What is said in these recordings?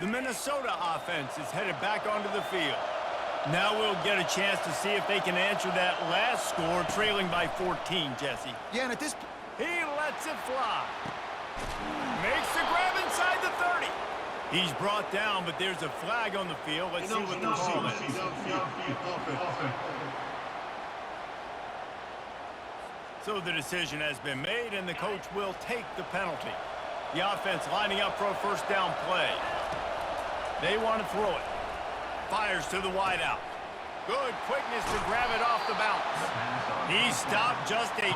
The Minnesota offense is headed back onto the field. Now we'll get a chance to see if they can answer that last score, trailing by 14, Jesse. Yeah, and at this... He lets it fly. Makes the grab inside the 30. He's brought down, but there's a flag on the field. Let's see what the call is. So the decision has been made, and the coach will take the penalty. The offense lining up for a first down play. They want to throw it. Fires to the wideout. Good quickness to grab it off the bounce. He stopped just a...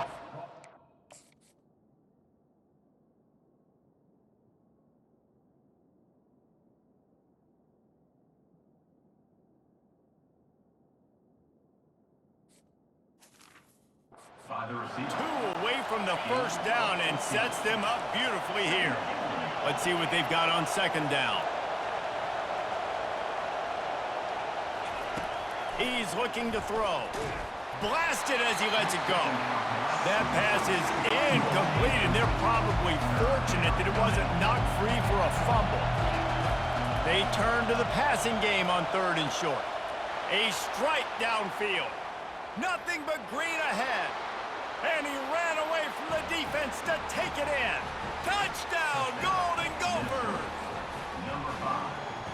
Two away from the first down and sets them up beautifully here. Let's see what they've got on second down. He's looking to throw. Blasted as he lets it go. That pass is incomplete, and they're probably fortunate that it wasn't knocked free for a fumble. They turn to the passing game on 3rd and short. A strike downfield. Nothing but green ahead. And he ran away from the defense to take it in. Touchdown, Golden Gophers!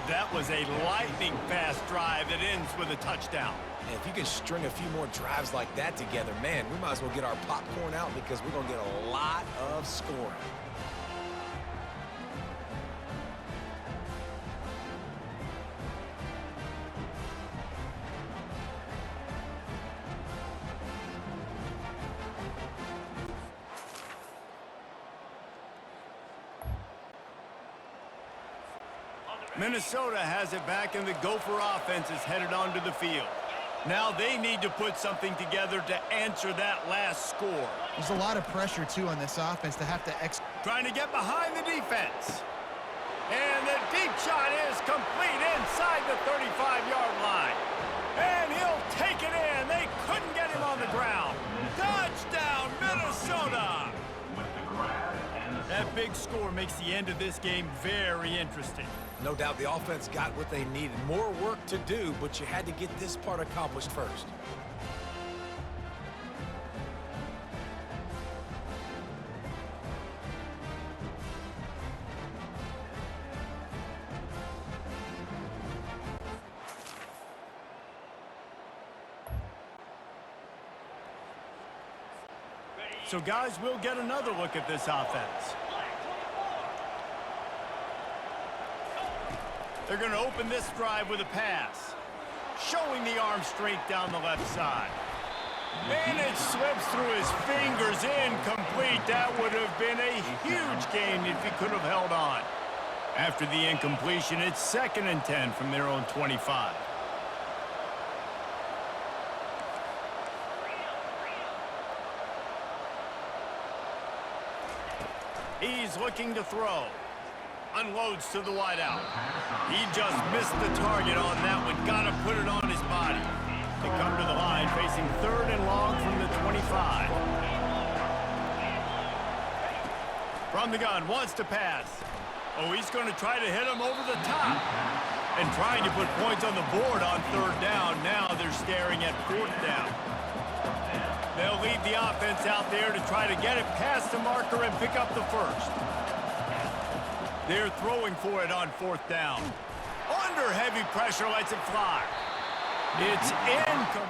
That was a lightning-fast drive that ends with a touchdown. And if you can string a few more drives like that together, man, we might as well get our popcorn out because we're going to get a lot of scoring. Minnesota has it back, and the Gopher offense is headed onto the field. Now they need to put something together to answer that last score. There's a lot of pressure, too, on this offense to have to Trying to get behind the defense. And the deep shot is complete inside the 35-yard line. And he'll take it in. They couldn't get him on the ground. Touchdown, Minnesota! That big score makes the end of this game very interesting. No doubt the offense got what they needed. More work to do, but you had to get this part accomplished first. So, guys, we'll get another look at this offense. They're going to open this drive with a pass, showing the arm strength down the left side. And it slips through his fingers, incomplete. That would have been a huge gain if he could have held on. After the incompletion, it's 2nd and 10 from their own 25. He's looking to throw. Unloads to the wideout. He just missed the target on that one. Got to put it on his body. They come to the line, facing 3rd and long from the 25. From the gun, wants to pass. Oh, he's going to try to hit him over the top. And trying to put points on the board on 3rd down. Now they're staring at 4th down. They'll lead the offense out there to try to get it past the marker and pick up the first. They're throwing for it on 4th down. Under heavy pressure, lets it fly. It's incomplete.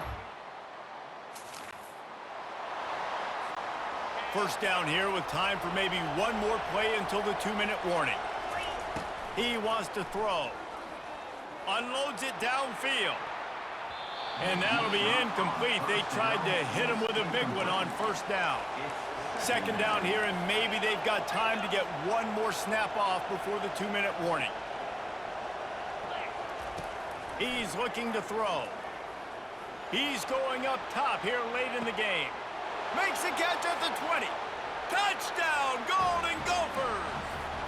First down here with time for maybe one more play until the 2-minute warning. He wants to throw. Unloads it downfield. And that'll be incomplete. They tried to hit him with a big one on 1st down. 2nd down here, and maybe they've got time to get one more snap off before the 2-minute warning. He's looking to throw. He's going up top here late in the game. Makes a catch at the 20. Touchdown, Golden Gophers!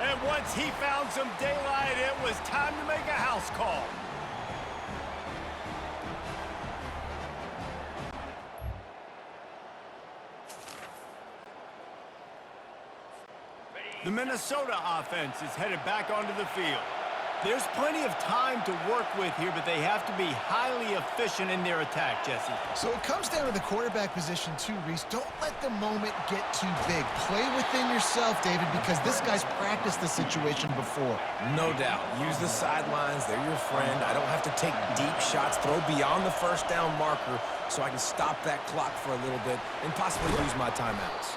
And once he found some daylight, it was time to make a house call. The Minnesota offense is headed back onto the field. There's plenty of time to work with here, but they have to be highly efficient in their attack, Jesse. So it comes down to the quarterback position too, Reese. Don't let the moment get too big. Play within yourself, David, because this guy's practiced the situation before. No doubt. Use the sidelines. They're your friend. I don't have to take deep shots, throw beyond the first down marker so I can stop that clock for a little bit and possibly use my timeouts.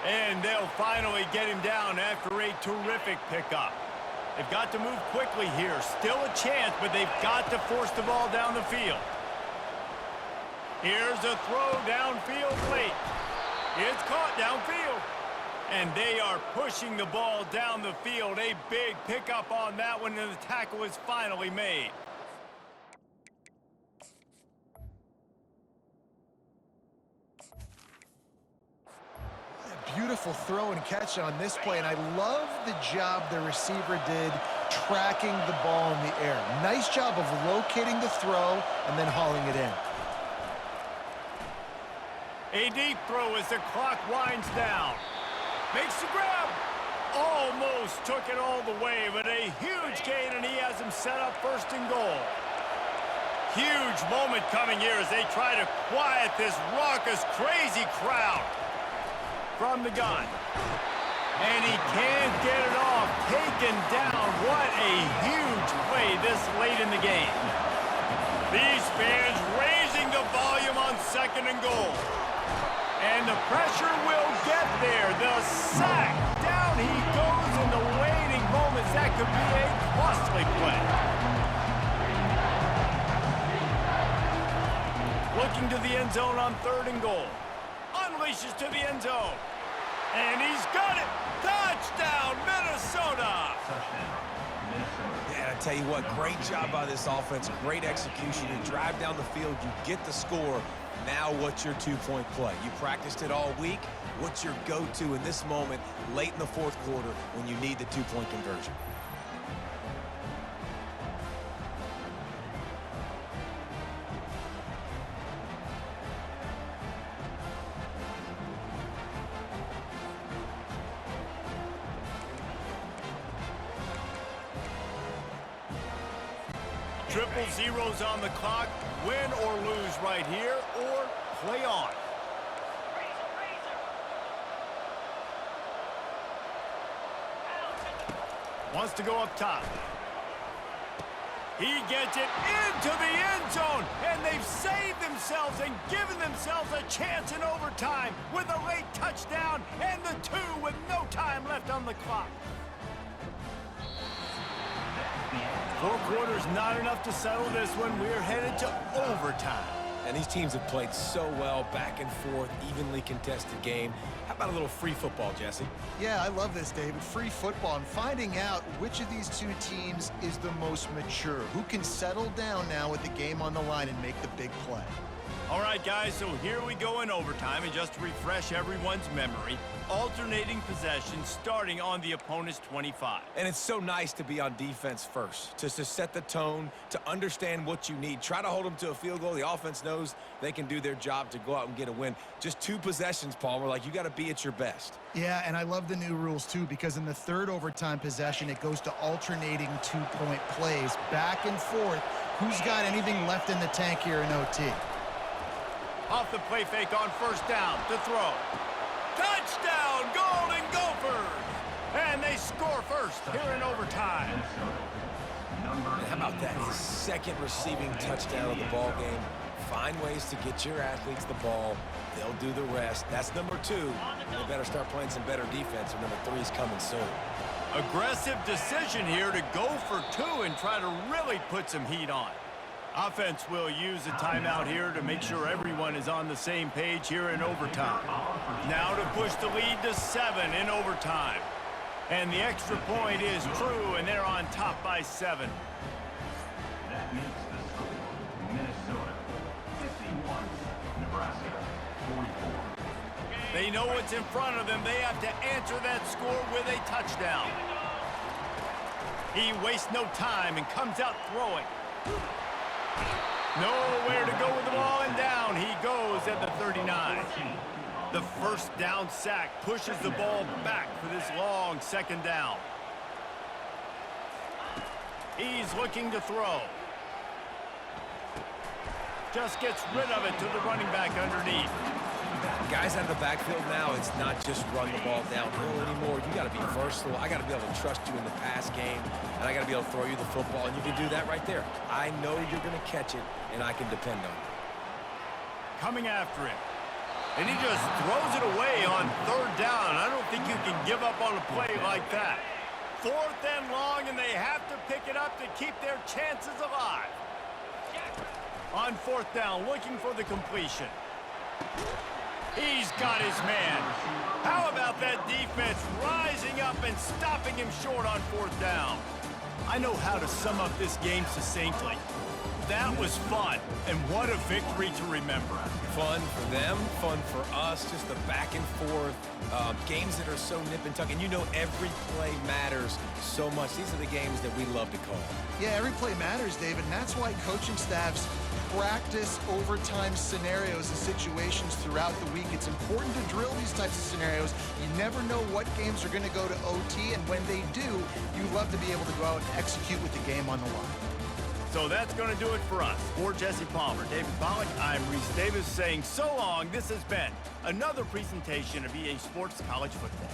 And they'll finally get him down after a terrific pickup. They've got to move quickly here. Still a chance, but they've got to force the ball down the field. Here's a throw downfield late. It's caught downfield. And they are pushing the ball down the field. A big pickup on that one, and the tackle is finally made. Beautiful throw and catch on this play, and I love the job the receiver did tracking the ball in the air. Nice job of locating the throw and then hauling it in. A deep throw as the clock winds down. Makes the grab. Almost took it all the way, but a huge gain, and he has him set up first and goal. Huge moment coming here as they try to quiet this raucous, crazy crowd. From the gun. And he can't get it off. Taken down. What a huge play this late in the game. These fans raising the volume on second and goal. And the pressure will get there. The sack. Down he goes in the waiting moments. That could be a costly play. Looking to the end zone on third and goal. Unleashes to the end zone. And he's got it. Touchdown, Minnesota. Yeah, I tell you what, great job by this offense. Great execution. You drive down the field, you get the score. Now what's your two-point play? You practiced it all week. What's your go-to in this moment late in the fourth quarter when you need the two-point conversion? Triple zeros on the clock. Win or lose right here, or play on. Wants to go up top. He gets it into the end zone, and they've saved themselves and given themselves a chance in overtime with a late touchdown and the two with no time left on the clock. 4 quarters not enough to settle this one. We're headed to overtime. And these teams have played so well, back and forth, evenly contested game. How about a little free football, Jesse? Yeah, I love this, David. Free football and finding out which of these two teams is the most mature. Who can settle down now with the game on the line and make the big play? All right, guys, so here we go in overtime, and just to refresh everyone's memory, alternating possession starting on the opponent's 25. And it's so nice to be on defense first, just to set the tone, to understand what you need. Try to hold them to a field goal. The offense knows they can do their job to go out and get a win. Just 2 possessions, Paul. We're like, you got to be at your best. Yeah, and I love the new rules, too, because in the third overtime possession, it goes to alternating 2-point plays, back and forth. Who's got anything left in the tank here in OT? Off the play fake on first down to throw. Touchdown, Golden Gophers! And they score first here in overtime. And how about that? His second receiving touchdown of the ball game. Find ways to get your athletes the ball. They'll do the rest. That's number 2. They better start playing some better defense, or number 3 is coming soon. Aggressive decision here to go for 2 and try to really put some heat on. Offense will use a timeout here to make sure everyone is on the same page here in overtime. Now to push the lead to 7 in overtime. And the extra point is true, and they're on top by 7. That makes the score Minnesota 51, Nebraska 44. They know what's in front of them. They have to answer that score with a touchdown. He wastes no time and comes out throwing. Nowhere to go with the ball, and down he goes at the 39. The first down sack pushes the ball back for this long second down. He's looking to throw. Just gets rid of it to the running back underneath. Guys out of the backfield now, it's not just run the ball downhill anymore. You got to be versatile. I got to be able to trust you in the pass game, and I got to be able to throw you the football, and you can do that right there. I know you're going to catch it, and I can depend on it. Coming after him. And he just throws it away on third down. I don't think you can give up on a play like that. Fourth and long, and they have to pick it up to keep their chances alive. On fourth down, looking for the completion. He's got his man. How about that defense rising up and stopping him short on fourth down? I know how to sum up this game succinctly. That was fun, and what a victory to remember. Fun for them, fun for us, just the back and forth, games that are so nip and tuck, and you know every play matters so much. These are the games that we love to call. Yeah, every play matters, David, and that's why coaching staffs practice overtime scenarios and situations throughout the week. It's important to drill these types of scenarios. You never know what games are going to go to OT, and when they do, you love to be able to go out and execute with the game on the line. So that's going to do it for us. For Jesse Palmer, David Pollack, I'm Reese Davis saying so long. This has been another presentation of EA Sports College Football.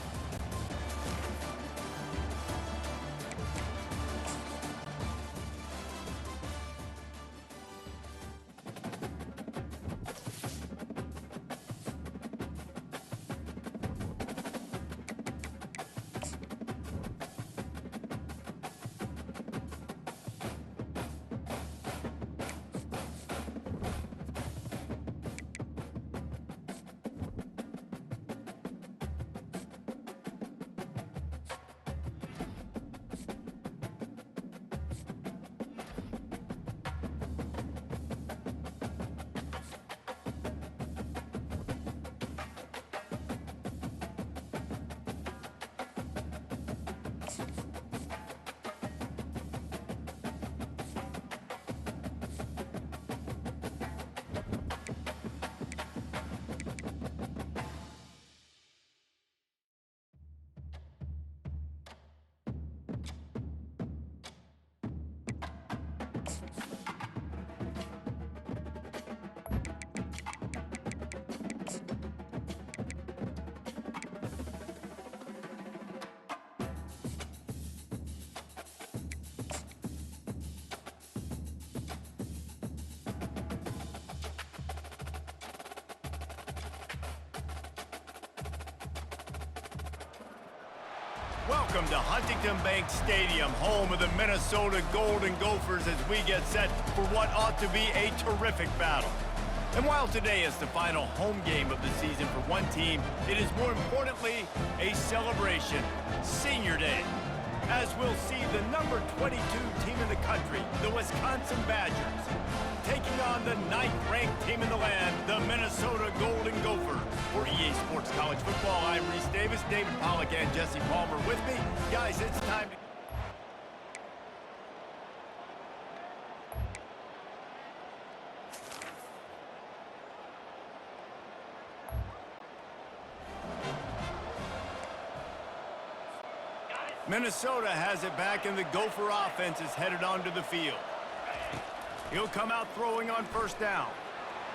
Welcome to Huntington Bank Stadium, home of the Minnesota Golden Gophers, as we get set for what ought to be a terrific battle. And while today is the final home game of the season for one team, it is more importantly a celebration, Senior Day, as we'll see the number 22 team in the country, the Wisconsin Badgers, taking on the 9th-ranked team in the land, the Minnesota Golden Gophers. For EA Sports College Football, I'm Reese Davis, David Pollack, and Jesse Palmer with me. Guys, it's time to... Minnesota has it back, and the Gopher offense is headed onto the field. He'll come out throwing on first down.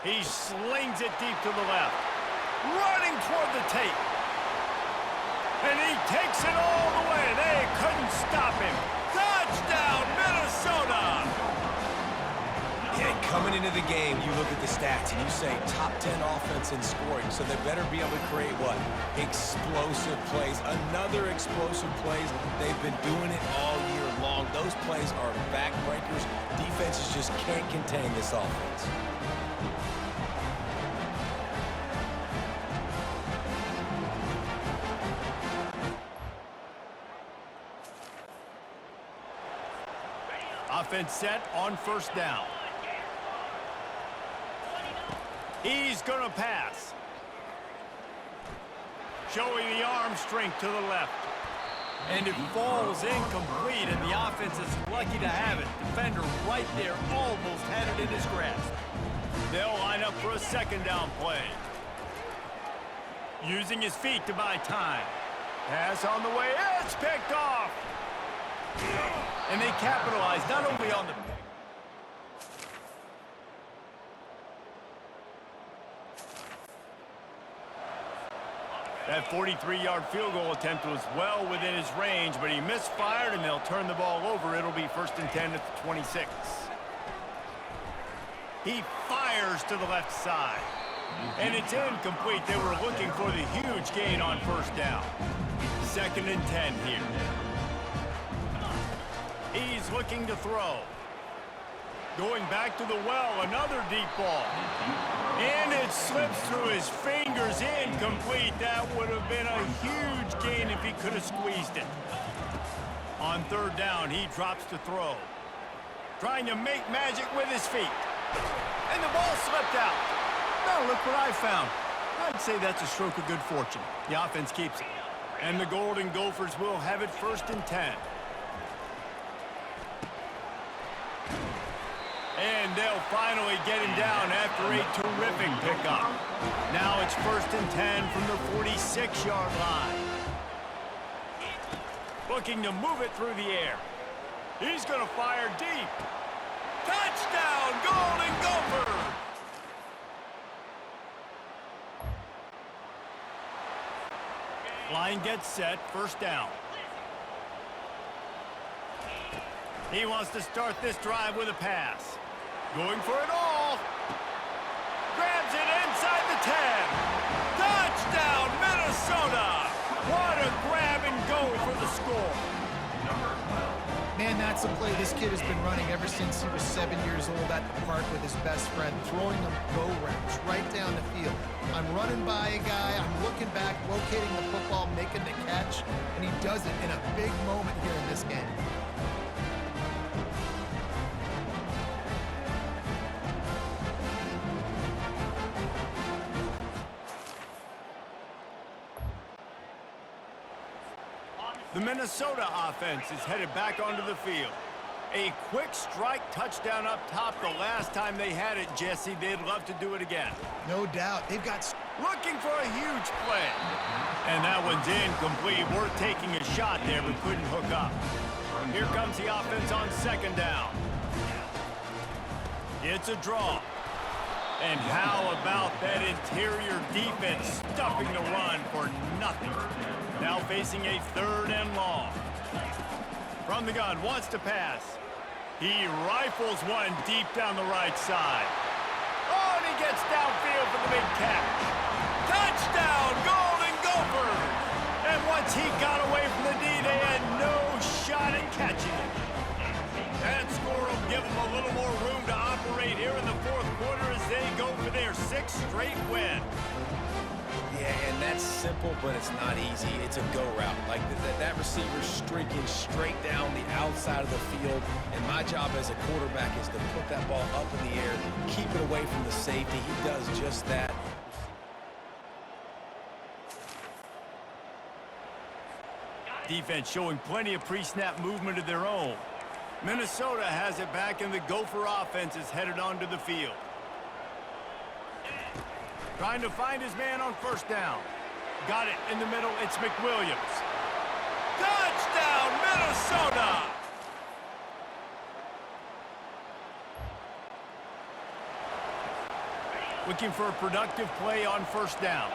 He slings it deep to the left. Running toward the tape. And he takes it all the way. They couldn't stop him. Touchdown, Minnesota! Yeah, coming into the game, you look at the stats and you say top 10 offense in scoring, so they better be able to create what? Explosive plays. Another explosive plays. They've been doing it all year long. Those plays are backbreakers. Defenses just can't contain this offense. Offense set on first down. He's going to pass. Showing the arm strength to the left. And it falls incomplete, and the offense is lucky to have it. Defender right there almost had it in his grasp. They'll line up for a second down play. Using his feet to buy time. Pass on the way. It's picked off. And they capitalize not only on the... That 43-yard field goal attempt was well within his range, but he misfired, and they'll turn the ball over. It'll be 1st and 10 at the 26. He fires to the left side. And it's incomplete. They were looking for the huge gain on 1st down. 2nd and 10 here. He's looking to throw. Going back to the well, another deep ball. And it slips through his fingers, incomplete. That would have been a huge gain if he could have squeezed it. On 3rd down, he drops to throw. Trying to make magic with his feet. And the ball slipped out. Now look what I found. I'd say that's a stroke of good fortune. The offense keeps it. And the Golden Gophers will have it 1st and 10. And they'll finally get him down after a terrific pickup. Now it's 1st and 10 from the 46-yard line. Looking to move it through the air. He's going to fire deep. Touchdown, Golden Gophers! Line gets set, 1st down. He wants to start this drive with a pass. Going for it all. Grabs it inside the 10. Touchdown, Minnesota! What a grab and go for the score. Man, that's a play this kid has been running ever since he was 7 years old at the park with his best friend, throwing them go routes right down the field. I'm running by a guy, I'm looking back, locating the football, making the catch, and he does it in a big moment here in this game. The Minnesota offense is headed back onto the field. A quick strike touchdown up top the last time they had it, Jesse. They'd love to do it again. No doubt. They've got... Looking for a huge play. And that one's incomplete. Worth taking a shot there, but couldn't hook up. Here comes the offense on 2nd down. It's a draw. And how about that interior defense stuffing the run for nothing? Now facing a 3rd and long. From the gun, wants to pass. He rifles one deep down the right side. Oh, and he gets downfield for the big catch. Touchdown, Golden Gophers! And once he got away from the D, they had no shot at catching it. That score will give them a little more room to operate here in the 4th quarter as they go for their 6th straight win. Yeah, and that's simple, but it's not easy. It's a go route. Like that receiver's streaking straight down the outside of the field, and my job as a quarterback is to put that ball up in the air, keep it away from the safety. He does just that. Defense showing plenty of pre-snap movement of their own. Minnesota has it back, and the Gopher offense is headed onto the field. Trying to find his man on 1st down. Got it in the middle. It's McWilliams. Touchdown, Minnesota! Looking for a productive play on 1st down.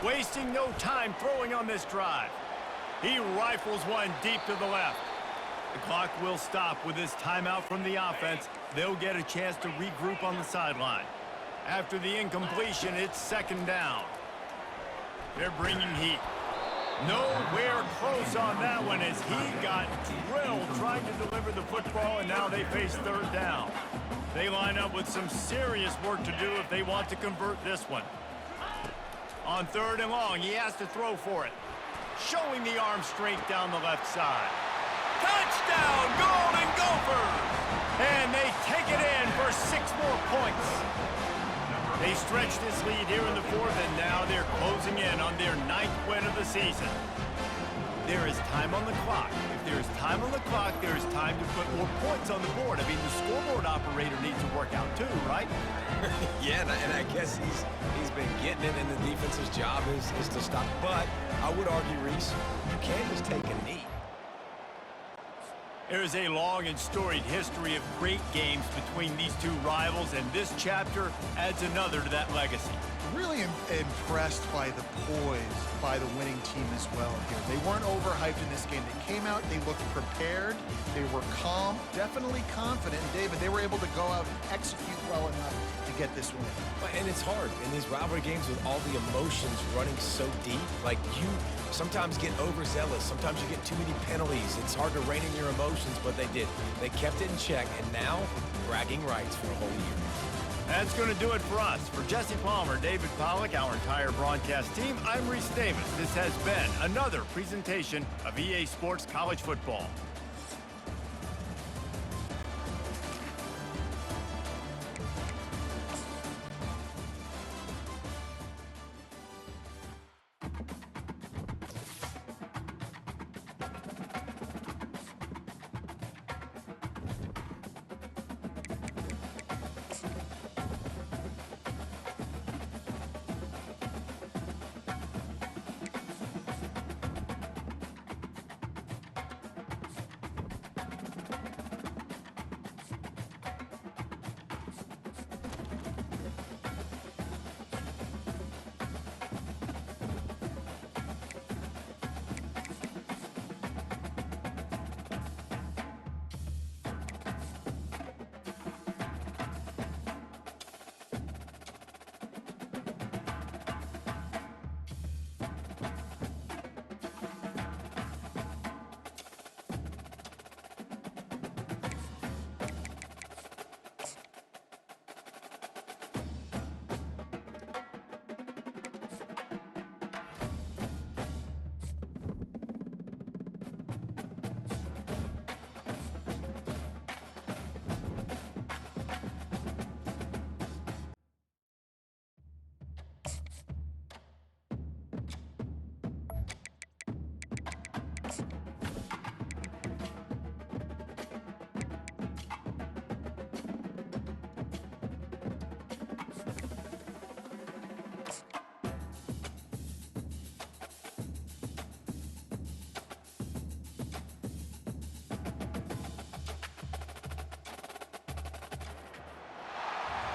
Wasting no time throwing on this drive. He rifles one deep to the left. The clock will stop with this timeout from the offense. They'll get a chance to regroup on the sideline. After the incompletion, it's 2nd down. They're bringing heat. Nowhere close on that one as he got drilled trying to deliver the football, and now they face 3rd down. They line up with some serious work to do if they want to convert this one. On 3rd and long, he has to throw for it. Showing the arm strength down the left side. Touchdown, Golden Gophers! And they take it in for 6 more points. They stretch this lead here in the 4th, and now they're closing in on their 9th win of the season. There is time on the clock. If there is time on the clock, there is time to put more points on the board. I mean, the scoreboard operator needs to work out too, right? Yeah, and I guess he's been getting it, and the defense's job is to stop. But I would argue, Reese, you can't just take a knee. There is a long and storied history of great games between these two rivals, and this chapter adds another to that legacy. Really impressed by the poise by the winning team as well here. They weren't overhyped in this game. They came out, they looked prepared, they were calm, definitely confident. And David, they were able to go out and execute well enough to get this win. And it's hard in these rivalry games with all the emotions running so deep. Like, you sometimes get overzealous. Sometimes you get too many penalties. It's hard to rein in your emotions, but they did. They kept it in check, and now bragging rights for a whole year. That's going to do it for us. For Jesse Palmer, David Pollack, our entire broadcast team, I'm Reese Davis. This has been another presentation of EA Sports College Football.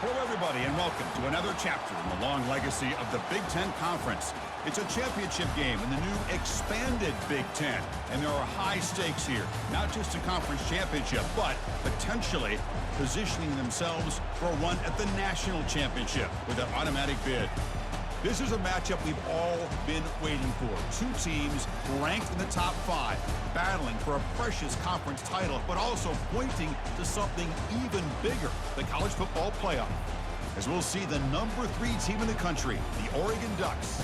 Hello, everybody, and welcome to another chapter in the long legacy of the Big Ten Conference. It's a championship game in the new expanded Big Ten, and there are high stakes here, not just a conference championship, but potentially positioning themselves for a run at the national championship with an automatic bid. This is a matchup we've all been waiting for. Two teams ranked in the top 5, battling for a precious conference title, but also pointing to something even bigger, the college football playoff. As we'll see the number 3 team in the country, the Oregon Ducks,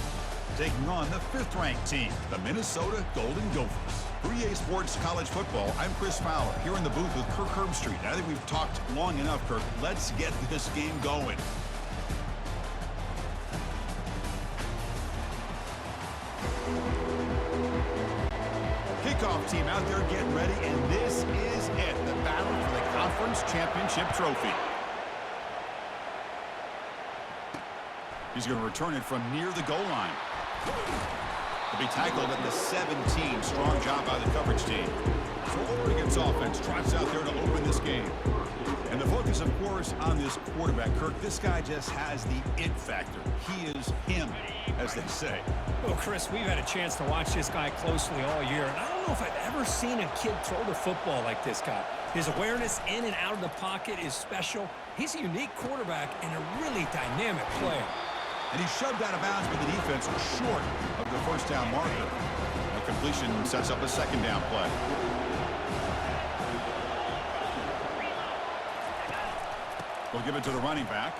taking on the 5th-ranked team, the Minnesota Golden Gophers. For EA Sports College Football, I'm Chris Fowler, here in the booth with Kirk Herbstreit. I think we've talked long enough, Kirk. Let's get this game going. Kickoff team out there getting ready, and this is it, the battle for the conference championship trophy. He's going to return it from near the goal line. To be tackled at the 17. Strong job by the coverage team. So Oregon's offense trots out there to open this game. And the focus, of course, on this quarterback, Kirk. This guy just has the it factor. He is him, as they say. Well, Chris, we've had a chance to watch this guy closely all year, and I don't know if I've ever seen a kid throw the football like this guy. His awareness in and out of the pocket is special. He's a unique quarterback and a really dynamic player. And he's shoved out of bounds by the defense short of the first down marker. A completion sets up a second down play. We'll give it to the running back.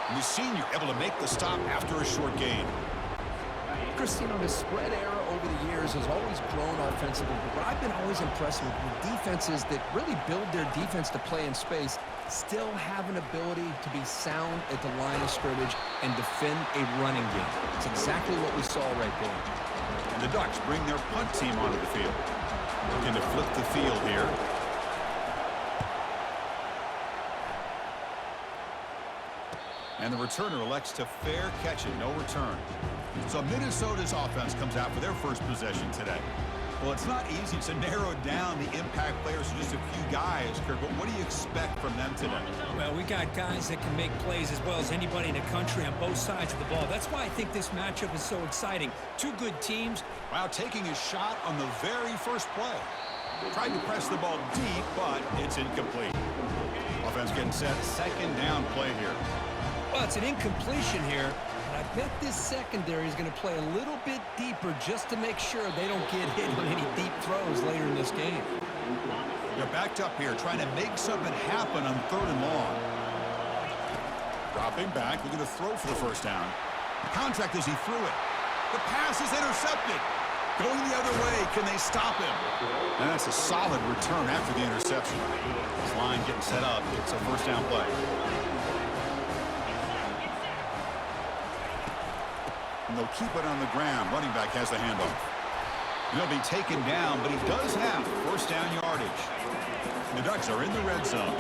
And the senior able to make the stop after a short gain. Chris, you know, the spread era over the years has always grown offensively, but I've been always impressed with defenses that really build their defense to play in space, still have an ability to be sound at the line of scrimmage and defend a running game. It's exactly what we saw right there. And the Ducks bring their punt team onto the field. Looking to flip the field here. And the returner elects to fair catch it, no return. So Minnesota's offense comes out for their first possession today. Well, it's not easy to narrow down the impact players to just a few guys, Kirk, but what do you expect from them today? Well, we got guys that can make plays as well as anybody in the country on both sides of the ball. That's why I think this matchup is so exciting. Two good teams. Wow, taking a shot on the very first play. Tried to press the ball deep, but it's incomplete. Offense getting set, second down play here. Well, it's an incompletion here. I bet this secondary is going to play a little bit deeper just to make sure they don't get hit on any deep throws later in this game. They're backed up here trying to make something happen on 3rd and long. Dropping back, looking to throw for the first down. Contact as he threw it. The pass is intercepted. Going the other way, can they stop him? And that's a solid return after the interception. This line getting set up. It's a first down play. And they'll keep it on the ground. Running back has the handoff. And he'll be taken down, but he does have first down yardage. The Ducks are in the red zone.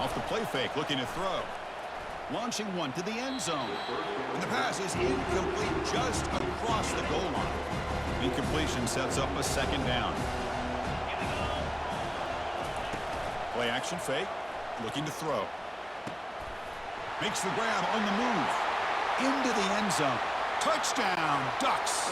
Off the play fake, looking to throw. Launching one to the end zone. And the pass is incomplete just across the goal line. Incompletion sets up a second down. Play action fake. Looking to throw. Makes the grab on the move. Into the end zone. Touchdown, Ducks.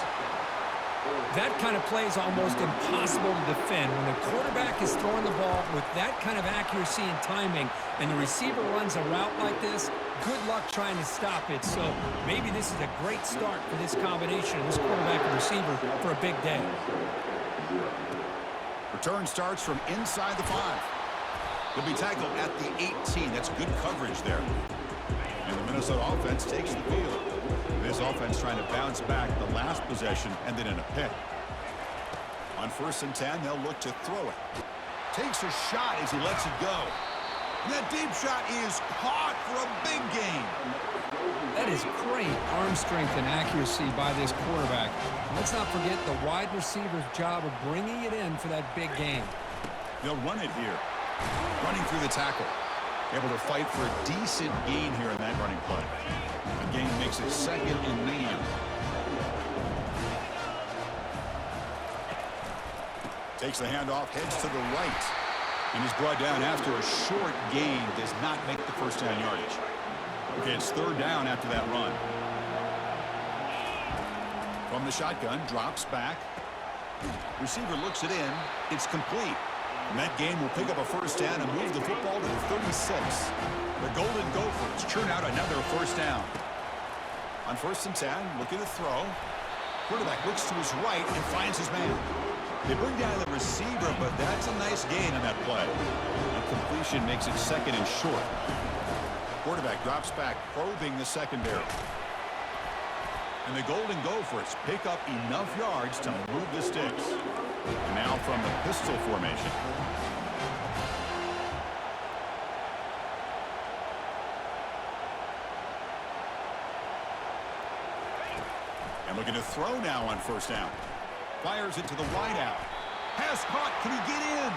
That kind of play is almost impossible to defend. When the quarterback is throwing the ball with that kind of accuracy and timing, and the receiver runs a route like this, good luck trying to stop it. So maybe this is a great start for this combination of this quarterback and receiver for a big day. Return starts from inside the 5. He'll be tackled at the 18. That's good coverage there. And the Minnesota offense takes the field. This offense trying to bounce back the last possession, ended in a pick. On 1st and 10, they'll look to throw it. Takes a shot as he lets it go. And that deep shot is caught for a big gain. That is great arm strength and accuracy by this quarterback. Let's not forget the wide receiver's job of bringing it in for that big gain. They'll run it here. Running through the tackle. Able to fight for a decent gain here in that running play. The gain makes it 2nd and medium. Takes the handoff, heads to the right. And is brought down after a short gain. Does not make the first down yardage. Okay, it's 3rd down after that run. From the shotgun, drops back. Receiver looks it in. It's complete. And that game will pick up a first down and move the football to the 36. The Golden Gophers churn out another first down. On 1st and 10, looking to throw. Quarterback looks to his right and finds his man. They bring down the receiver, but that's a nice gain on that play. And completion makes it 2nd and short. Quarterback drops back, probing the secondary. And the Golden Gophers pick up enough yards to move the sticks. And now from the pistol formation. And looking to throw now on 1st down. Fires it to the wide out. Pass caught. Can he get in?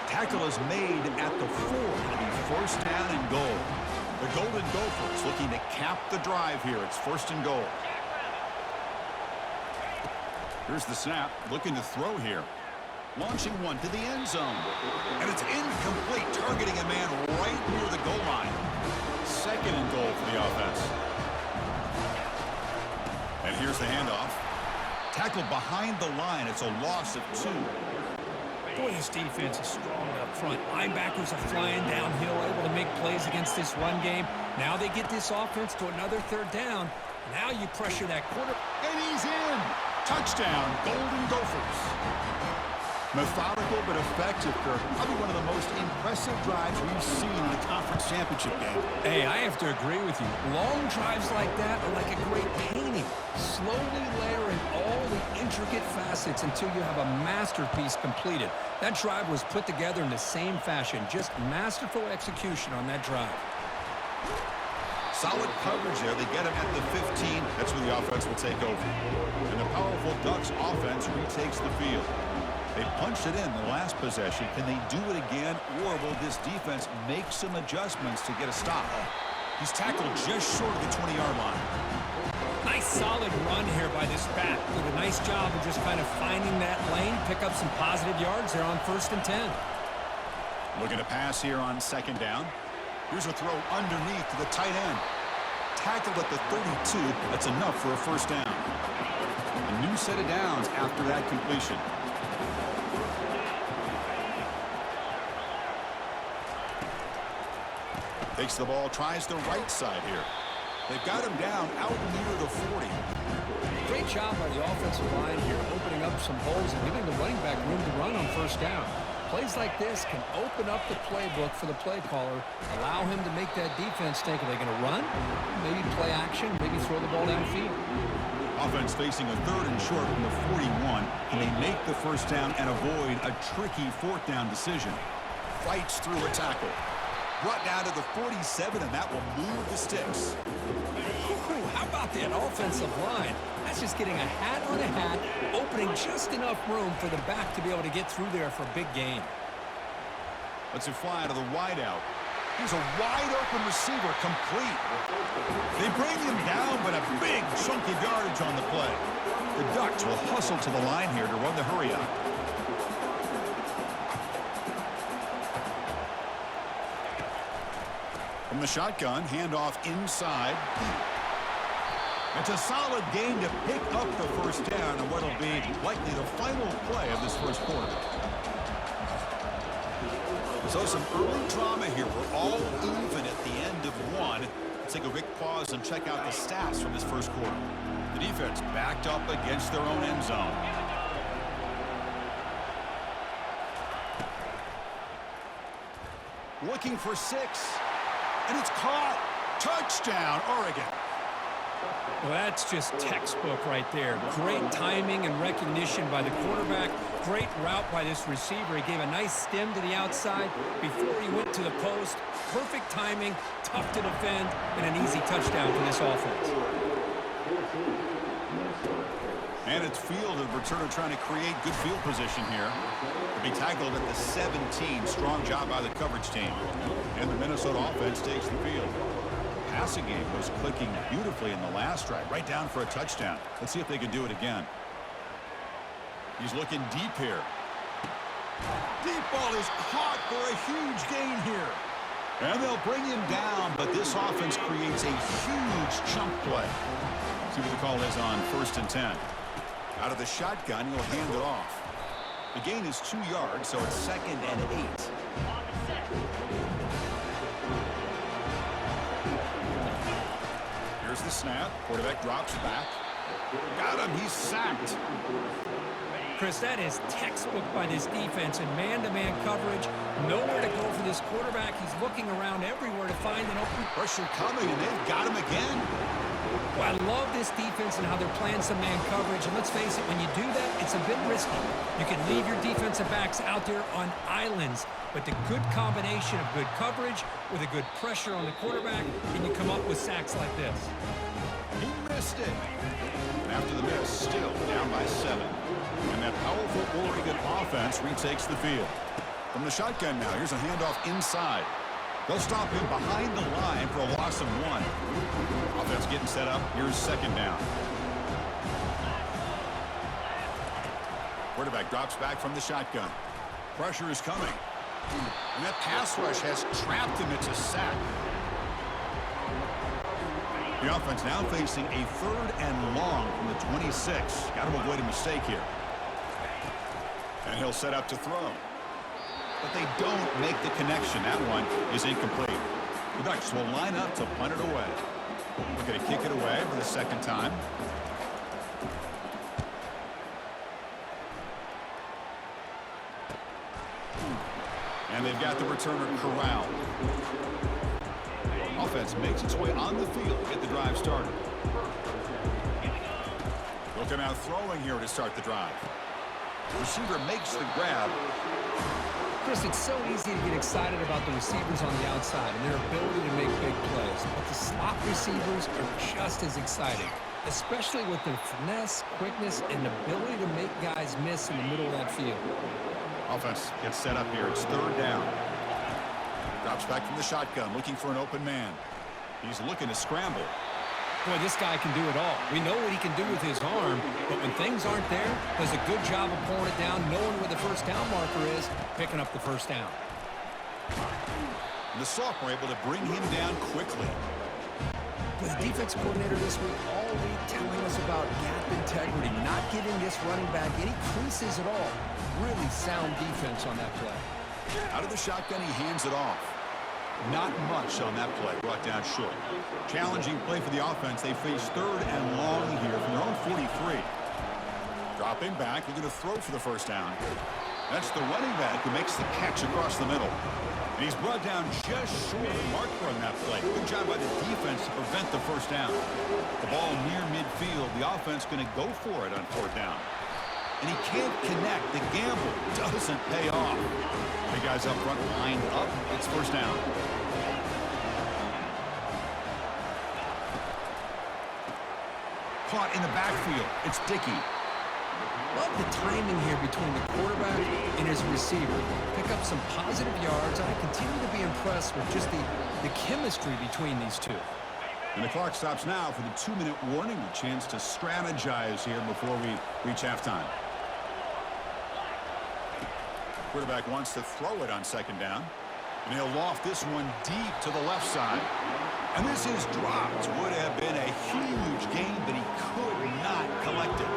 Tackle is made at the 4. It'll be 1st down and goal. The Golden Gophers looking to cap the drive here. It's 1st and goal. Here's the snap. Looking to throw here. Launching one to the end zone. And it's incomplete. Targeting a man right near the goal line. 2nd and goal for the offense. And here's the handoff. Tackled behind the line. It's a loss of 2. Boy, this defense is strong up front. Linebackers are flying downhill, able to make plays against this run game. Now they get this offense to another 3rd down. Now you pressure that quarter. And he's in. Touchdown, Golden Gophers. Methodical but effective, Kirk. Probably one of the most impressive drives we've seen in a conference championship game. Hey, I have to agree with you. Long drives like that are like a great painting. Slowly layering all the intricate facets until you have a masterpiece completed. That drive was put together in the same fashion. Just masterful execution on that drive. Solid coverage there. They get him at the 15. That's where the offense will take over. And the powerful Ducks offense retakes the field. They punched it in the last possession. Can they do it again, or will this defense make some adjustments to get a stop? He's tackled just short of the 20-yard line. Nice solid run here by this back. Did a nice job of just kind of finding that lane, pick up some positive yards there on 1st and 10. Looking to pass here on 2nd down. Here's a throw underneath to the tight end. Tackled at the 32. That's enough for a 1st down. A new set of downs after that completion. Takes the ball, tries the right side here. They've got him down out near the 40. Great job by the offensive line here, opening up some holes and giving the running back room to run on 1st down. Plays like this can open up the playbook for the play caller, allow him to make that defense think, are they going to run? Maybe play action, maybe throw the ball downfield. Offense facing a 3rd and short from the 41. Can they make the 1st down and avoid a tricky 4th down decision? Fights through a tackle. Brought down to the 47, and that will move the sticks. Ooh, how about that offensive line? That's just getting a hat on a hat, opening just enough room for the back to be able to get through there for a big gain. Let's it fly to the wideout. Here's a wide-open receiver, complete. They bring him down, but a big chunk of yardage on the play. The Ducks will hustle to the line here to run the hurry-up. From the shotgun, handoff inside. It's a solid gain to pick up the 1st down and what'll be likely the final play of this 1st quarter. So some early drama here. We're all even at the end of 1. Let's take a quick pause and check out the stats from this 1st quarter. The defense backed up against their own end zone. Looking for 6. And it's caught. Touchdown, Oregon. Well, that's just textbook right there. Great timing and recognition by the quarterback. Great route by this receiver. He gave a nice stem to the outside before he went to the post. Perfect timing, tough to defend, and an easy touchdown for this offense. And it's field, and returner trying to create good field position here. To be tackled at the 17. Strong job by the coverage team. And the Minnesota offense takes the field. Passing game was clicking beautifully in the last drive, right down for a touchdown. Let's see if they can do it again. He's looking deep here. Deep ball is caught for a huge gain here. And they'll bring him down, but this offense creates a huge chunk play. See what the call is on 1st and 10. Out of the shotgun, he'll hand it off. The gain is 2 yards, so it's 2nd and 8. Here's the snap. Quarterback drops back. Got him. He's sacked. Chris, that is textbook by this defense in man-to-man coverage. Nowhere to go for this quarterback. He's looking around everywhere to find an open. Pressure coming, and they've got him again. Well, I love this defense and how they're playing some man coverage. And let's face it, when you do that, it's a bit risky. You can leave your defensive backs out there on islands. But the good combination of good coverage with a good pressure on the quarterback, and you come up with sacks like this. He missed it. And after the miss, still down by 7. And that powerful Oregon offense retakes the field. From the shotgun now, here's a handoff inside. They'll stop him behind the line for a loss of 1. Offense getting set up. Here's 2nd down. Quarterback drops back from the shotgun. Pressure is coming. And that pass rush has trapped him. It's a sack. The offense now facing a 3rd and long from the 26. Got to avoid a mistake here. And he'll set up to throw. But they don't make the connection. That one is incomplete. The Ducks will line up to punt it away. We're going to kick it away for the 2nd time. And they've got the returner corralled. Offense makes its way on the field to get the drive started. They'll come out throwing here to start the drive. Receiver makes the grab. Chris, it's so easy to get excited about the receivers on the outside and their ability to make big plays. But the slot receivers are just as exciting. especially with their finesse, quickness, and ability to make guys miss in the middle of that field. Offense gets set up here. It's third down. Drops back from the shotgun, looking for an open man. He's looking to scramble. Boy, this guy can do it all. We know what he can do with his arm, but when things aren't there, does a good job of pulling it down, knowing where the first down marker is, picking up the first down. And the sophomore able to bring him down quickly. With the defense coordinator this week, all week telling us about gap integrity, not giving this running back any creases at all. Really sound defense on that play. Out of the shotgun, he hands it off. Not much on that play, brought down short. Challenging play for the offense. They face third and long here from their own 43. Dropping back, looking to throw for the first down. That's the running back who makes the catch across the middle. And he's brought down just short of the marker on that play. Good job by the defense to prevent the first down. The ball near midfield. The offense going to go for it on fourth down. And he can't connect. The gamble doesn't pay off. The guys up front lined up. It's first down. Caught in the backfield. It's Dickey. Love the timing here between the quarterback and his receiver. Pick up some positive yards, and I continue to be impressed with just the chemistry between these two. And the clock stops now for the 2-minute warning. A chance to strategize here before we reach halftime. Quarterback wants to throw it on second down. And he'll loft this one deep to the left side. And this is dropped. Would have been a huge gain, but he could not collect it.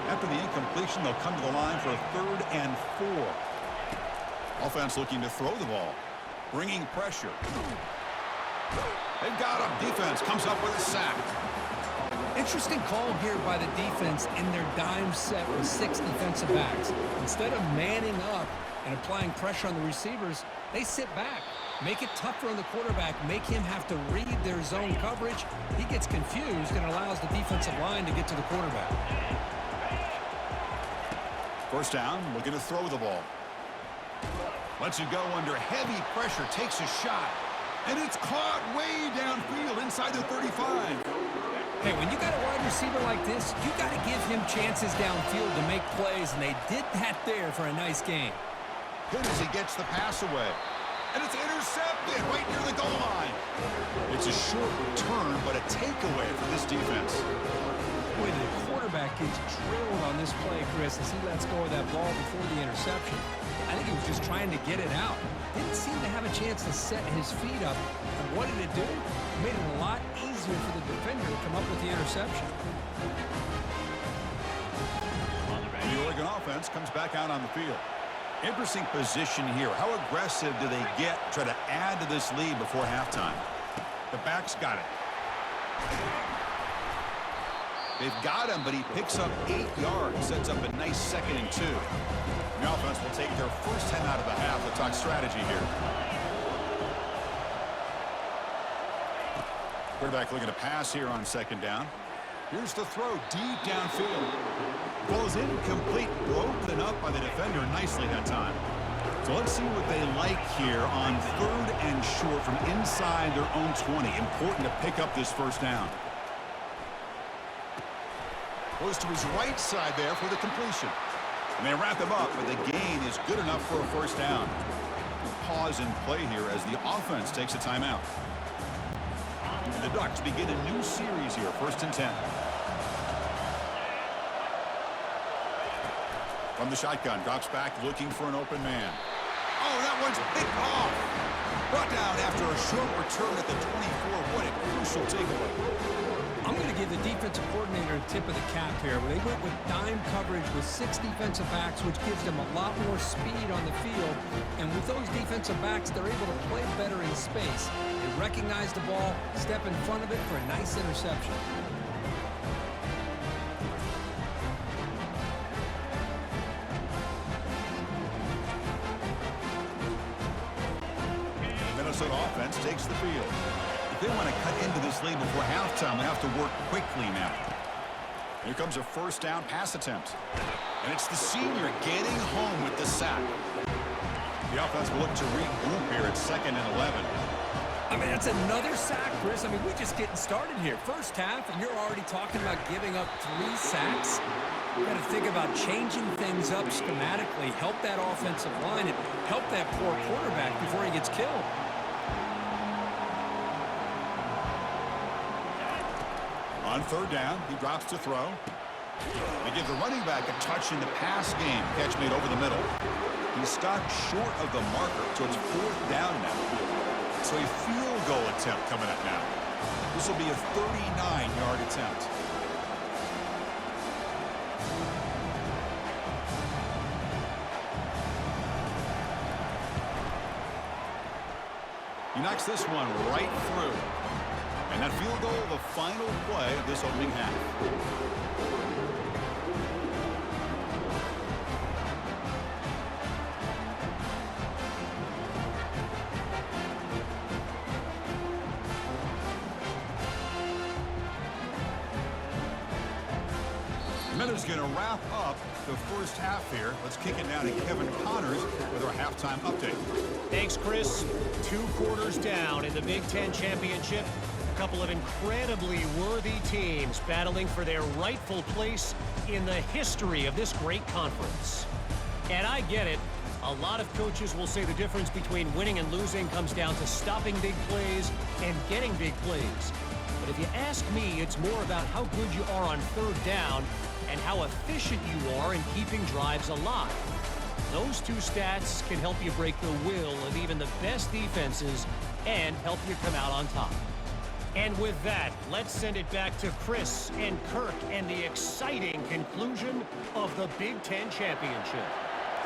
After the incompletion, they'll come to the line for a 3rd and 4. Offense looking to throw the ball. Bringing pressure. They've got him. Defense comes up with a sack. Interesting call here by the defense in their dime set with 6 defensive backs. Instead of manning up and applying pressure on the receivers, they sit back, make it tougher on the quarterback, make him have to read their zone coverage. He gets confused and allows the defensive line to get to the quarterback. First down, looking to throw the ball. Lets it go under heavy pressure, takes a shot. And it's caught way downfield inside the 35. Hey, when you got a wide receiver like this, you got to give him chances downfield to make plays, and they did that there for a nice game. Good as he gets the pass away. And it's intercepted right near the goal line. It's a short return, but a takeaway for this defense. Boy, the quarterback gets drilled on this play, Chris, as he lets go of that ball before the interception. I think he was just trying to get it out. Didn't seem to have a chance to set his feet up. And what did it do? It made it a lot easier for the defender to come up with the interception. The Oregon offense comes back out on the field. Interesting position here. How aggressive do they get to try to add to this lead before halftime? The back's got it. They've got him, but he picks up 8 yards, sets up a nice 2nd and 2. The offense will take their first 10 out of the half. We'll talk strategy here. Quarterback looking to pass here on second down. Here's the throw deep downfield. Ball is incomplete, broken up by the defender nicely that time. So let's see what they like here on 3rd and short from inside their own 20. Important to pick up this first down. Goes to his right side there for the completion. And they wrap him up, but the gain is good enough for a first down. Pause and play here as the offense takes a timeout. And the Ducks begin a new series here, 1st and 10. From the shotgun, drops back looking for an open man. Oh, that one's picked off. Brought down after a short return at the 24. What a crucial takeaway. I'm going to give the defensive coordinator a tip of the cap here. They went with dime coverage with 6 defensive backs, which gives them a lot more speed on the field. And with those defensive backs, they're able to play better in space. They recognize the ball, step in front of it for a nice interception. Minnesota offense takes the field. If they want to cut into this lead before halftime, they have to work quickly now. Here comes a first down pass attempt. And it's the senior getting home with the sack. The offense will look to regroup here at 2nd and 11. I mean, that's another sack, Chris. I mean, we're just getting started here. First half, and you're already talking about giving up 3 sacks. You got to think about changing things up schematically, help that offensive line, and help that poor quarterback before he gets killed. On third down, he drops to throw. They give the running back a touch in the pass game. Catch made over the middle. He stopped short of the marker, so it's 4th down now. So a field goal attempt coming up now. This will be a 39-yard attempt. He knocks this one right through. And that field goal, the final play of this opening half. Miller's going to wrap up the first half here. Let's kick it down to Kevin Connors with our halftime update. Thanks, Chris. 2 quarters down in the Big Ten Championship. A couple of incredibly worthy teams battling for their rightful place in the history of this great conference. And I get it. A lot of coaches will say the difference between winning and losing comes down to stopping big plays and getting big plays. But if you ask me, it's more about how good you are on third down and how efficient you are in keeping drives alive. Those 2 stats can help you break the will of even the best defenses and help you come out on top. And with that, let's send it back to Chris and Kirk and the exciting conclusion of the Big Ten Championship.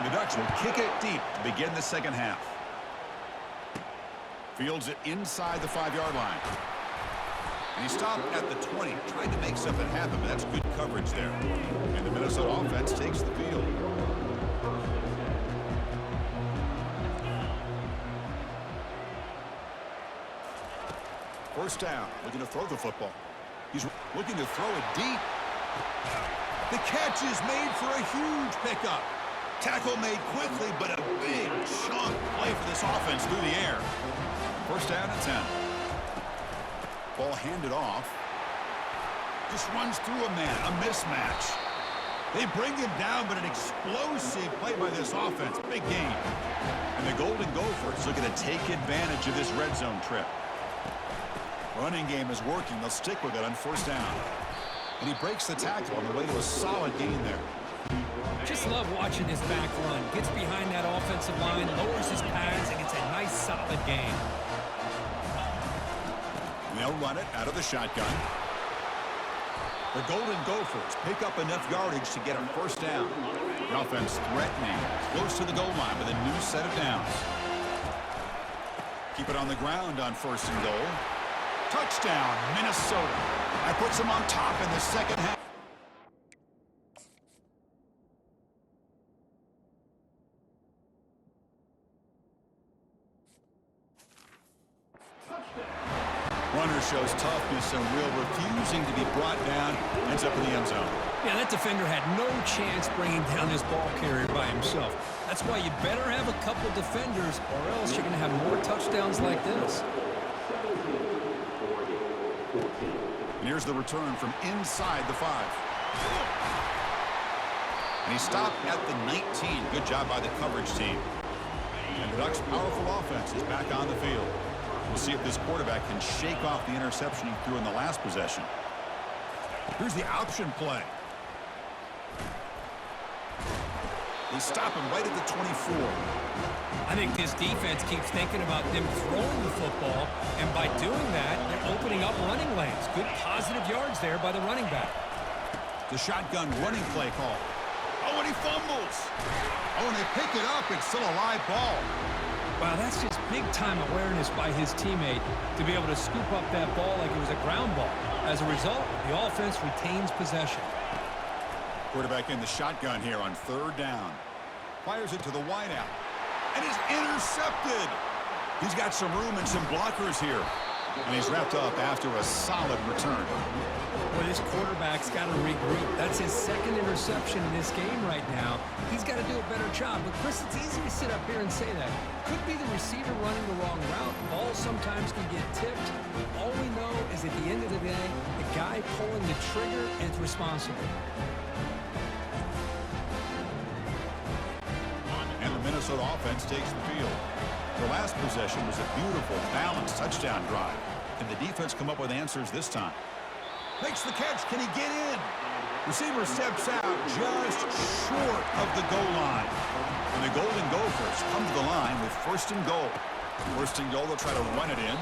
The Ducks will kick it deep to begin the second half. Fields it inside the 5-yard line. And he stopped at the 20, trying to make something happen, but that's good coverage there. And the Minnesota offense takes the field. First down, looking to throw the football. He's looking to throw it deep. The catch is made for a huge pickup. Tackle made quickly, but a big chunk play for this offense through the air. First down and 10. Ball handed off. Just runs through a man, a mismatch. They bring him down, but an explosive play by this offense. Big game. And the Golden Gophers looking to take advantage of this red zone trip. Running game is working. They'll stick with it on first down. And he breaks the tackle on the way to a solid gain there. Just love watching this back run. Gets behind that offensive line, lowers his pads, and gets a nice, solid gain. They'll run it out of the shotgun. The Golden Gophers pick up enough yardage to get a first down. The offense threatening, close to the goal line with a new set of downs. Keep it on the ground on first and goal. Touchdown, Minnesota. That puts them on top in the second half. Runner shows toughness and real refusing to be brought down. Ends up in the end zone. Yeah, that defender had no chance bringing down this ball carrier by himself. That's why you better have a couple defenders, or else you're going to have more touchdowns like this. And here's the return from inside the 5. And he stopped at the 19. Good job by the coverage team. And the Ducks' powerful offense is back on the field. We'll see if this quarterback can shake off the interception he threw in the last possession. Here's the option play. They stop him right at the 24. I think this defense keeps thinking about them throwing the football, and by doing that, they're opening up running lanes. Good positive yards there by the running back. The shotgun running play call. Oh, and he fumbles. Oh, and they pick it up. It's still a live ball. Wow, that's just big-time awareness by his teammate to be able to scoop up that ball like it was a ground ball. As a result, the offense retains possession. Quarterback in the shotgun here on third down. Fires it to the wideout. And is intercepted. He's got some room and some blockers here. And he's wrapped up after a solid return. Well, this quarterback's got to regroup. That's his second interception in this game right now. He's got to do a better job. But, Chris, it's easy to sit up here and say that. Could be the receiver running the wrong route. Ball sometimes can get tipped. All we know is at the end of the day, the guy pulling the trigger is responsible. And the Minnesota offense takes the field. The last possession was a beautiful, balanced touchdown drive. Can the defense come up with answers this time? Makes the catch. Can he get in? Receiver steps out just short of the goal line. And the Golden Gophers come to the line with first and goal. First and goal, they'll try to run it in.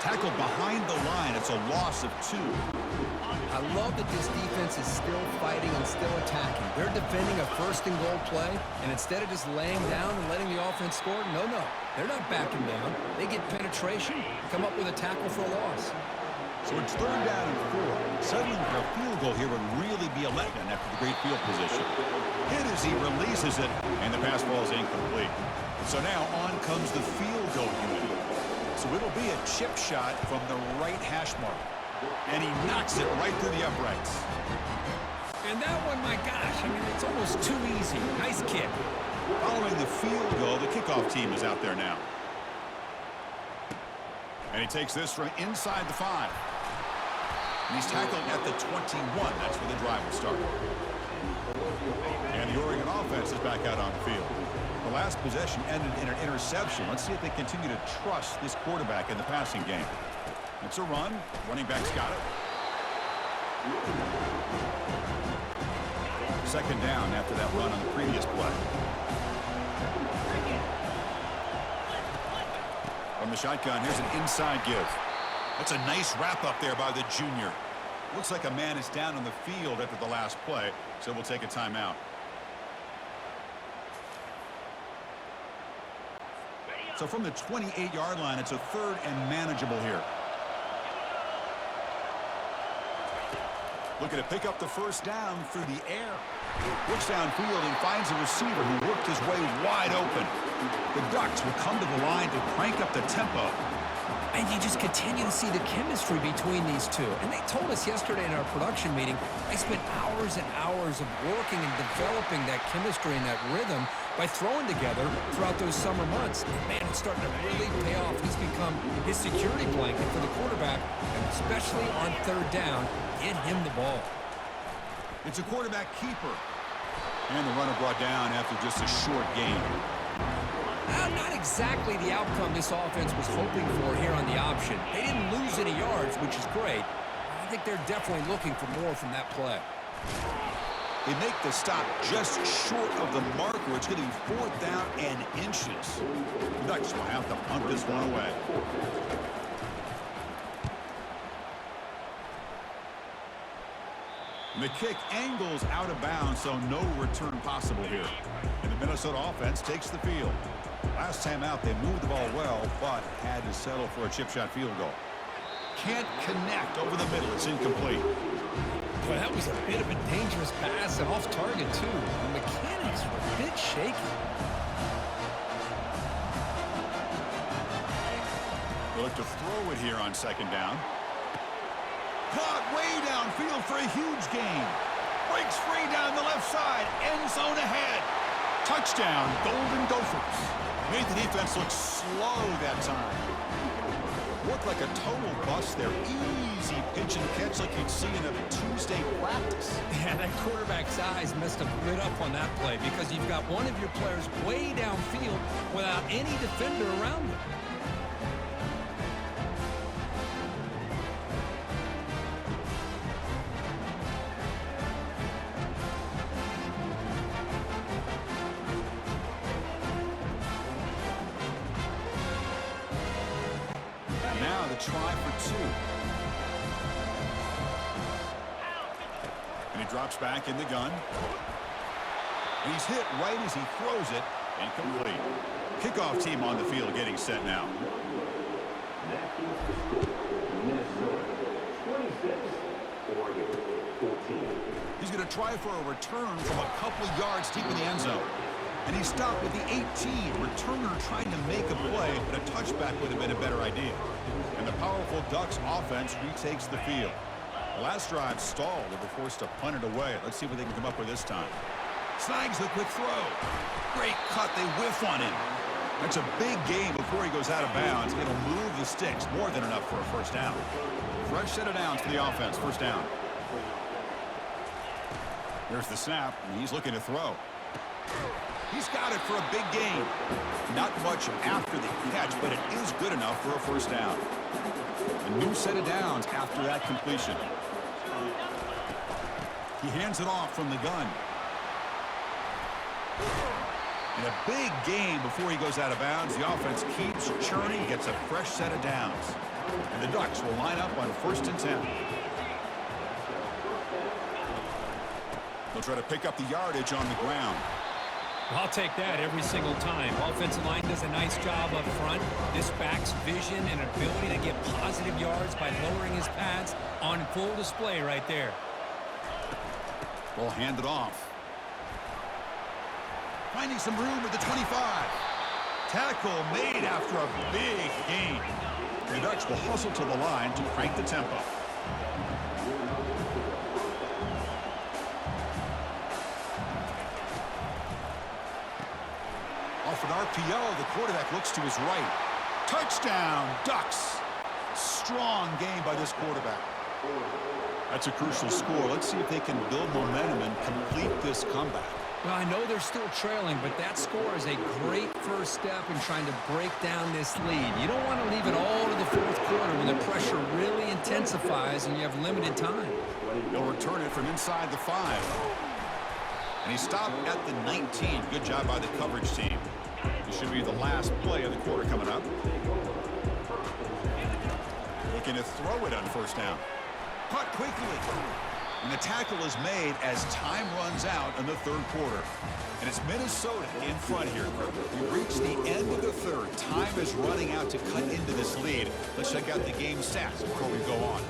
Tackled behind the line. It's a loss of 2. I love that this defense is still fighting and still attacking. They're defending a first and goal play, and instead of just laying down and letting the offense score, no. They're not backing down. They get penetration, come up with a tackle for a loss. So it's 3rd down and 4. Settling for a field goal here would really be a letdown after the great field position. Hit as he releases it, and the pass ball is incomplete. So now on comes the field goal unit. So it'll be a chip shot from the right hash mark. And he knocks it right through the uprights. And that one, my gosh, I mean, it's almost too easy. Nice kick. Following the field goal, the kickoff team is out there now. And he takes this from inside the 5. And he's tackled at the 21. That's where the drive will start. And the Oregon offense is back out on the field. The last possession ended in an interception. Let's see if they continue to trust this quarterback in the passing game. It's a run. Running back's got it. 2nd down after that run on the previous play. From the shotgun, here's an inside give. That's a nice wrap up there by the junior. Looks like a man is down on the field after the last play, so we'll take a timeout. So from the 28-yard line, it's a 3rd and manageable here. Looking to pick up the first down through the air. Looks downfield and finds a receiver who worked his way wide open. The Ducks will come to the line to crank up the tempo. And you just continue to see the chemistry between these two. And they told us yesterday in our production meeting, they spent hours and hours of working and developing that chemistry and that rhythm by throwing together throughout those summer months. And man, it's starting to really pay off. He's become his security blanket for the quarterback, and especially on 3rd down, get him the ball. It's a quarterback keeper. And the runner brought down after just a short gain. Not exactly the outcome this offense was hoping for here on the option. They didn't lose any yards, which is great. I think they're definitely looking for more from that play. They make the stop just short of the marker. It's going to be 4th down and inches. The Ducks will have to punt this one away. And the kick angles out of bounds, so no return possible here. And the Minnesota offense takes the field. Last time out, they moved the ball well, but had to settle for a chip shot field goal. Can't connect over the middle. It's incomplete. Boy, that was a bit of a dangerous pass and off target, too. The mechanics were a bit shaky. They'll look to throw it here on 2nd down. Caught way downfield for a huge gain. Breaks free down the left side. End zone ahead. Touchdown, Golden Gophers. Made the defense look slow that time. Looked like a total bust there. Easy pitch and catch like you'd see in a Tuesday practice. Yeah, that quarterback's eyes must have lit up on that play because you've got one of your players way downfield without any defender around him. Try for 2. And he drops back in the gun. And he's hit right as he throws it. Incomplete. Kickoff team on the field getting set now. Minnesota 26, Oregon 14. He's going to try for a return from a couple yards deep in the end zone. And he stopped with the 18. Returner trying to make a play, but a touchback would have been a better idea. And the powerful Ducks offense retakes the field. The last drive stalled. They were forced to punt it away. Let's see what they can come up with this time. Snags the quick throw. Great cut. They whiff on him. That's a big gain before he goes out of bounds. It'll move the sticks. More than enough for a first down. Fresh set of downs for the offense. First down. There's the snap, and he's looking to throw. He's got it for a big gain. Not much after the catch, but it is good enough for a first down. A new set of downs after that completion. He hands it off from the gun. And a big gain before he goes out of bounds. The offense keeps churning, gets a fresh set of downs. And the Ducks will line up on 1st and 10. They'll try to pick up the yardage on the ground. I'll take that every single time. Offensive line does a nice job up front. This back's vision and ability to get positive yards by lowering his pads on full display right there. Ball handed off. Finding some room at the 25. Tackle made after a big gain. The Ducks will hustle to the line to crank the tempo. Off an RPO, the quarterback looks to his right. Touchdown, Ducks. Strong game by this quarterback. That's a crucial score. Let's see if they can build momentum and complete this comeback. Well, I know they're still trailing, but that score is a great first step in trying to break down this lead. You don't want to leave it all to the fourth quarter when the pressure really intensifies and you have limited time. They'll return it from inside the 5. And he stopped at the 19. Good job by the coverage team. This should be the last play of the quarter coming up. Looking to throw it on first down. Caught quickly. And the tackle is made as time runs out in the 3rd quarter. And it's Minnesota in front here. We've reached the end of the 3rd. Time is running out to cut into this lead. Let's check out the game stats before we go on.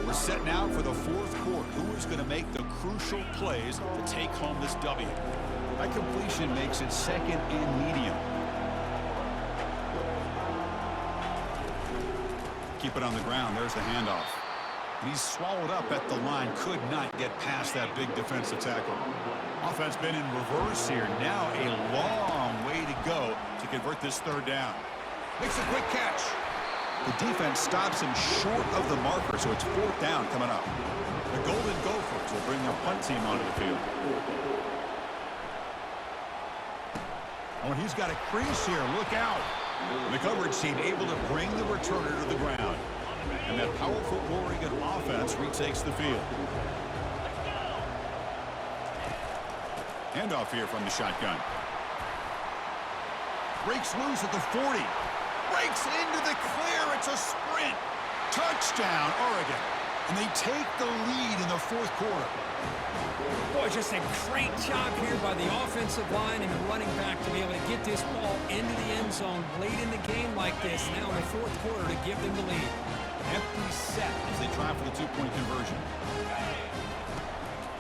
We're setting out for the 4th quarter. Who is going to make the crucial plays to take home this W? That completion makes it 2nd and medium. Keep it on the ground. There's the handoff. And he's swallowed up at the line. Could not get past that big defensive tackle. Offense been in reverse here. Now a long way to go to convert this 3rd down. Makes a quick catch. The defense stops him short of the marker, so it's 4th down coming up. The Golden Gophers will bring their punt team onto the field. Oh, and he's got a crease here. Look out. The coverage team able to bring the returner to the ground. And that powerful Oregon offense retakes the field. Handoff here from the shotgun. Breaks loose at the 40. Breaks into the clear. It's a sprint. Touchdown, Oregon. And they take the lead in the 4th quarter. Boy, just a great job here by the offensive line and the running back to be able to get this ball into the end zone late in the game like this now in the 4th quarter to give them the lead. Empty set as they try for the 2-point conversion.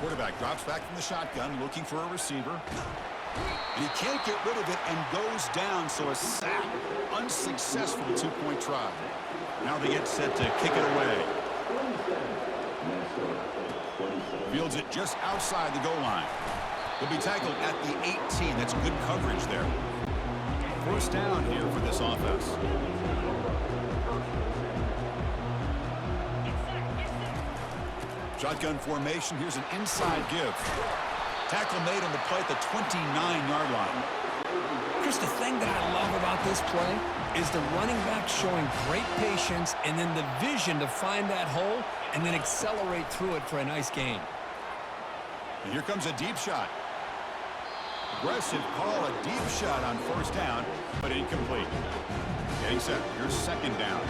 Quarterback drops back from the shotgun looking for a receiver. And he can't get rid of it and goes down, so a sack. Unsuccessful 2-point try. Now they get set to kick it away. Fields it just outside the goal line. He'll be tackled at the 18. That's good coverage there. First down here for this offense. Shotgun formation. Here's an inside give. Tackle made on the play at the 29-yard line. Just the thing that I love about this play is the running back showing great patience and then the vision to find that hole and then accelerate through it for a nice gain. And here comes a deep shot. Aggressive call, a deep shot on first down, but incomplete. Getting set. Here's 2nd down.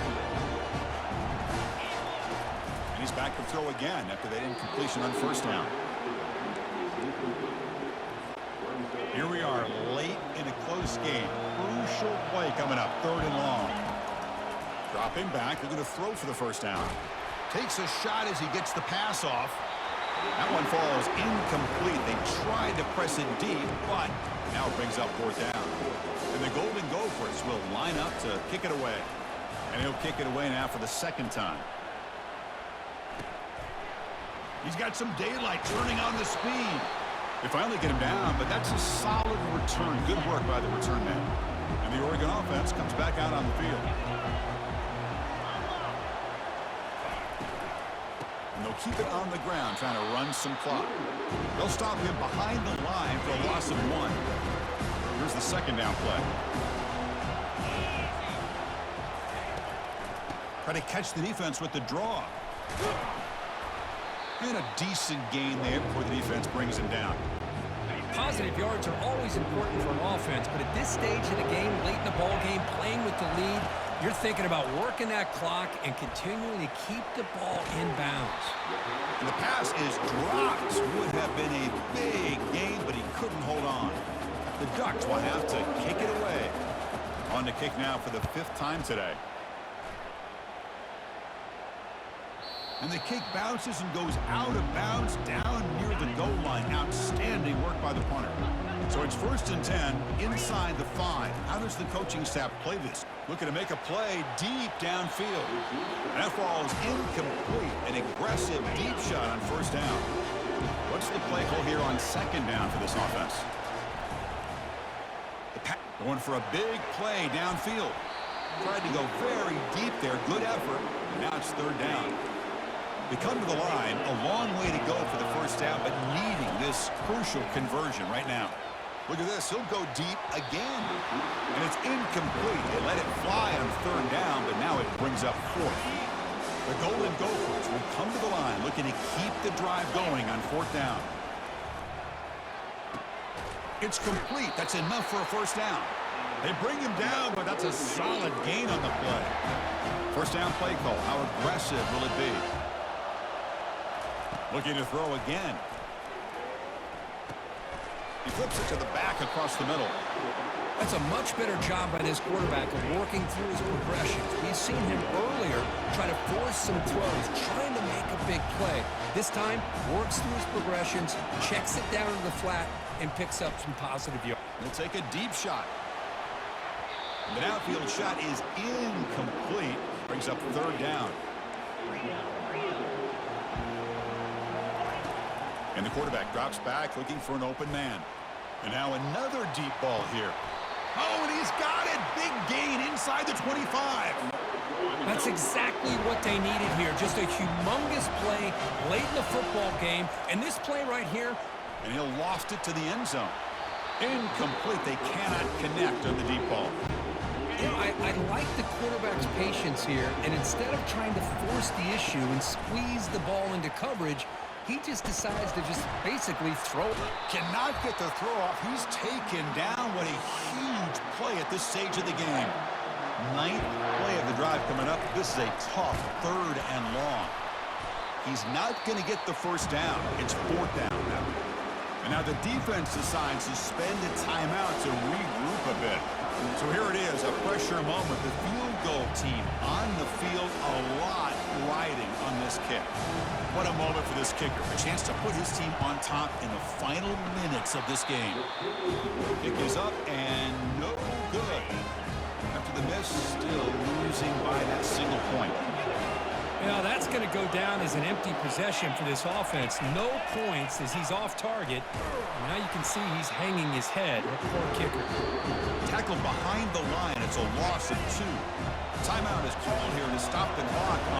And he's back to throw again after that incompletion on first down. Here we are late in a close game. Crucial play coming up. 3rd and long. Dropping back. They're going to throw for the first down. Takes a shot as he gets the pass off. That one falls incomplete. They tried tried to press it deep, but now it brings up fourth down. And the Golden Gophers will line up to kick it away. And he'll kick it away now for the second time. He's got some daylight turning on the speed. They finally get him down, but that's a solid return. Good work by the return man. And the Oregon offense comes back out on the field. And they'll keep it on the ground, trying to run some clock. They'll stop him behind the line for a loss of 1. Here's the second down play. Try to catch the defense with the draw. And a decent gain there before the defense brings him down. Positive yards are always important for an offense, but at this stage of the game, late in the ball game, playing with the lead, you're thinking about working that clock and continuing to keep the ball in bounds. And the pass is dropped. Would have been a big gain, but he couldn't hold on. The Ducks will have to kick it away. On to kick now for the 5th time today. And the kick bounces and goes out of bounds down near the goal line. Outstanding work by the punter. So it's 1st and 10 inside the 5. How does the coaching staff play this? Looking to make a play deep downfield. And that falls incomplete. An aggressive deep shot on 1st down. What's the play call here on 2nd down for this offense? Going for a big play downfield. Tried to go very deep there. Good effort. And now it's 3rd down. They come to the line, a long way to go for the 1st down, but needing this crucial conversion right now. Look at this. He'll go deep again. And it's incomplete. They let it fly on 3rd down, but now it brings up 4th. The Golden Gophers will come to the line looking to keep the drive going on 4th down. It's complete. That's enough for a 1st down. They bring him down, but that's a solid gain on the play. 1st down play call. How aggressive will it be? Looking to throw again. He flips it to the back across the middle. That's a much better job by this quarterback of working through his progressions. We've seen him earlier try to force some throws, trying to make a big play. This time, works through his progressions, checks it down to the flat, and picks up some positive yards. He'll take a deep shot. The downfield shot is incomplete. Brings up 3rd down. And the quarterback drops back looking for an open man. And now another deep ball here. Oh, and he's got it. Big gain inside the 25. That's exactly what they needed here. Just a humongous play late in the football game. And this play right here. And he'll loft it to the end zone. Incomplete. They cannot connect on the deep ball. You know, I like the quarterback's patience here. And instead of trying to force the issue and squeeze the ball into coverage, he just decides to just basically throw it. Cannot get the throw off. He's taken down. What a huge play at this stage of the game. 9th play of the drive coming up. This is a tough 3rd and long. He's not going to get the 1st down. It's 4th down now. And now the defense decides to spend a timeout to regroup a bit. So here it is, a pressure moment. The field goal team on the field, a lot riding on this kick. What a moment for this kicker. A chance to put his team on top in the final minutes of this game. Kick is up and no good. After the miss, still losing by that single point. Now that's going to go down as an empty possession for this offense. No points as he's off target. And now you can see he's hanging his head. Poor kicker. Tackled behind the line. It's a loss of 2. Timeout is called here to stop the clock.